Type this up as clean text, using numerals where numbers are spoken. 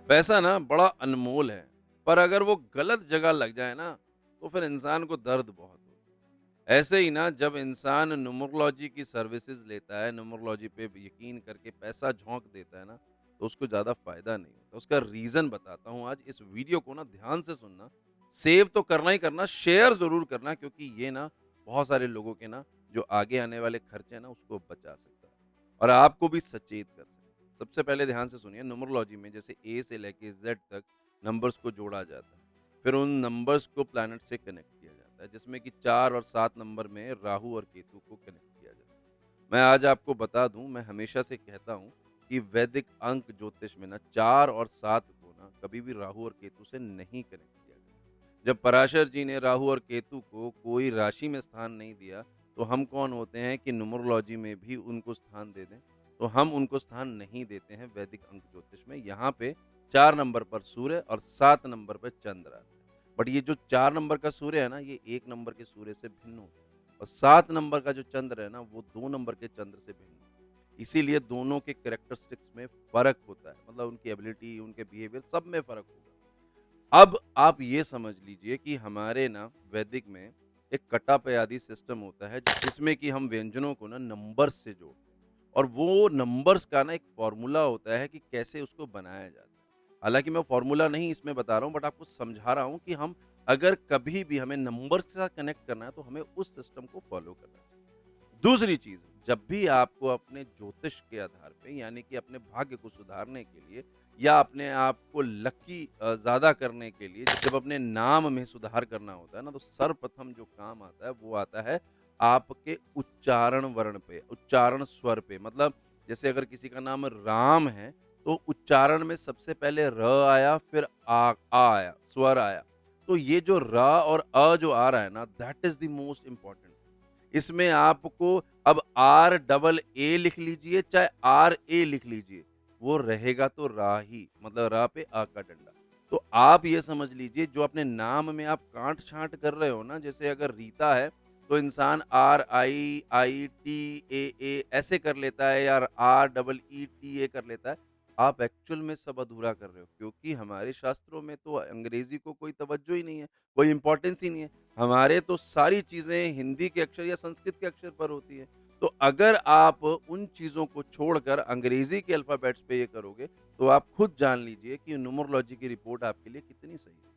पैसा ना बड़ा अनमोल है, पर अगर वो गलत जगह लग जाए ना, तो फिर इंसान को दर्द बहुत होता है। ऐसे ही ना जब इंसान न्यूमरोलॉजी की सर्विसेज़ लेता है, न्यूमरोलॉजी पे यकीन करके पैसा झोंक देता है ना, तो उसको ज़्यादा फ़ायदा नहीं होता। उसका रीज़न बताता हूँ आज, इस वीडियो को ना ध्यान से सुनना। सेव तो करना ही करना, शेयर ज़रूर करना क्योंकि ये ना बहुत सारे लोगों के ना जो आगे आने वाले खर्चे हैं ना, उसको बचा सकता है और आपको भी सचेत कर सकता है। सबसे पहले ध्यान से सुनिए, न्यूमरोलॉजी में जैसे ए से लेके ज़ेड तक नंबर्स को जोड़ा जाता है। फिर उन नंबर्स को प्लैनेट से कनेक्ट किया जाता है, जिसमें कि 4 और 7 नंबर में राहु और केतु को कनेक्ट किया जाता है। मैं आज आपको बता दूँ, मैं हमेशा से कहता हूँ कि वैदिक अंक ज्योतिष में ना 4 और 7 को ना कभी भी राहु और केतु से नहीं कनेक्ट किया गया। जब पराशर जी ने राहु और केतु को कोई राशि में स्थान नहीं दिया, तो हम कौन होते हैं कि न्यूमरोलॉजी में भी उनको स्थान दे दें? तो हम उनको स्थान नहीं देते हैं वैदिक अंक ज्योतिष में। यहाँ पे 4 नंबर पर सूर्य और 7 नंबर पे चंद्र आते हैं। बट ये जो 4 नंबर का सूर्य है ना, ये 1 नंबर के सूर्य से भिन्न होता है और 7 नंबर का जो चंद्र है ना, वो 2 नंबर के चंद्र से भिन्न होता है। इसीलिए दोनों के कैरेक्टरिस्टिक्स में फ़र्क होता है, मतलब उनकी एबिलिटी, उनके बिहेवियर सब में फ़र्क होगा। अब आप ये समझ लीजिए कि हमारे ना वैदिक में एक कट्टापयादि सिस्टम होता है, जिसमें कि हम व्यंजनों को ना नंबर्स से जोड़ते हैं और वो नंबर्स का ना एक फ़ॉर्मूला होता है कि कैसे उसको बनाया जाता है। हालाँकि मैं फ़ॉर्मूला नहीं इसमें बता रहा हूँ, बट आपको समझा रहा हूँ कि हम अगर कभी भी हमें नंबर्स के साथ कनेक्ट करना है, तो हमें उस सिस्टम को फ़ॉलो करना चाहिए। दूसरी चीज़, जब भी आपको अपने ज्योतिष के आधार पे यानी कि अपने भाग्य को सुधारने के लिए या अपने आप को लकी ज़्यादा करने के लिए जब अपने नाम में सुधार करना होता है ना, तो सर्वप्रथम जो काम आता है, वो आता है आपके उच्चारण वर्ण पे, उच्चारण स्वर पे। मतलब जैसे अगर किसी का नाम राम है, तो उच्चारण में सबसे पहले र आया, फिर आ आया, स्वर आया। तो ये जो र और जो आ रहा है ना, that is the most important. इसमें आपको अब आर डबल ए लिख लीजिए, चाहे आर ए लिख लीजिए, वो रहेगा तो रा ही, मतलब रा पे आ का डंडा। तो आप ये समझ लीजिए, जो अपने नाम में आप कांट-छाँट कर रहे हो ना, जैसे अगर रीता है, तो इंसान are I, I T A ए ऐसे कर लेता है या R double E T A कर लेता है। आप एक्चुअल में सब अधूरा कर रहे हो, क्योंकि हमारे शास्त्रों में तो अंग्रेज़ी को कोई तवज्जो ही नहीं है, कोई इम्पोर्टेंस ही नहीं है। हमारे तो सारी चीज़ें हिंदी के अक्षर या संस्कृत के अक्षर पर होती है। तो अगर आप उन चीज़ों को छोड़कर अंग्रेज़ी के अल्फ़ाबेट्स पे ये करोगे, तो आप खुद जान लीजिए कि न्यूमरोलॉजी की रिपोर्ट आपके लिए कितनी सही है।